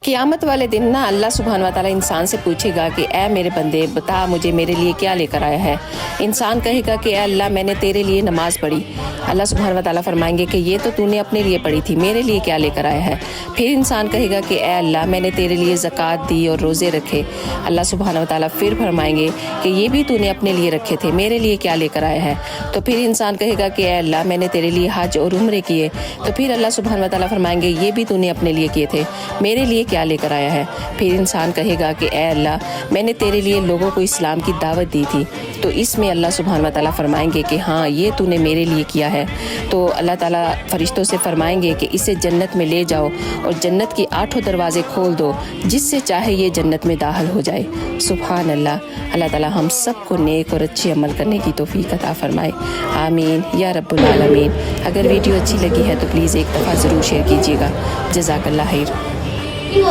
क़यामत वाले दिन ना अल्लाह सुब्हान व तआला इंसान से पूछेगा कि ऐ मेरे बंदे बता मुझे मेरे लिए क्या लेकर आया है। इंसान कहेगा कि ऐ अल्लाह मैंने तेरे लिए नमाज़ पढ़ी। अल्लाह सुब्हान व तआला फरमाएंगे कि ये तो तूने अपने लिए पढ़ी थी, मेरे लिए क्या लेकर आया है। फिर इंसान कहेगा कि ऐ अल्लाह मैंने तेरे लिए ज़कात दी और रोज़े रखे। अल्लाह सुब्हान व तआला फिर फरमाएंगे कि ये भी तूने अपने लिए रखे थे, मेरे लिए क्या लेकर आया है। तो फिर इंसान कहेगा कि ऐ अल्लाह मैंने तेरे लिए हज और उम्रे किए। तो फिर अल्लाह सुब्हान व तआला फरमाएंगे ये भी तूने अपने लिए किए थे, मेरे लिए क्या लेकर आया है। फिर इंसान कहेगा कि ऐ अल्लाह मैंने तेरे लिए लोगों को इस्लाम की दावत दी थी। तो इसमें अल्लाह सुब्हान व तआला फरमाएंगे कि हाँ ये तूने मेरे लिए किया है। तो अल्लाह ताला फरिश्तों से फरमाएंगे कि इसे जन्नत में ले जाओ और जन्नत की 8 दरवाज़े खोल दो, जिससे चाहे ये जन्नत में दाखिल हो जाए। सुभान अल्लाह। अल्लाह ताला हम सबको नेक और अच्छे अमल करने की तौफीक अता फरमाए। आमीन या रब्बुल आलमीन। अगर वीडियो अच्छी लगी है तो प्लीज़ एक दफ़ा ज़रूर शेयर कीजिएगा। जज़ाकल्लाह खैर।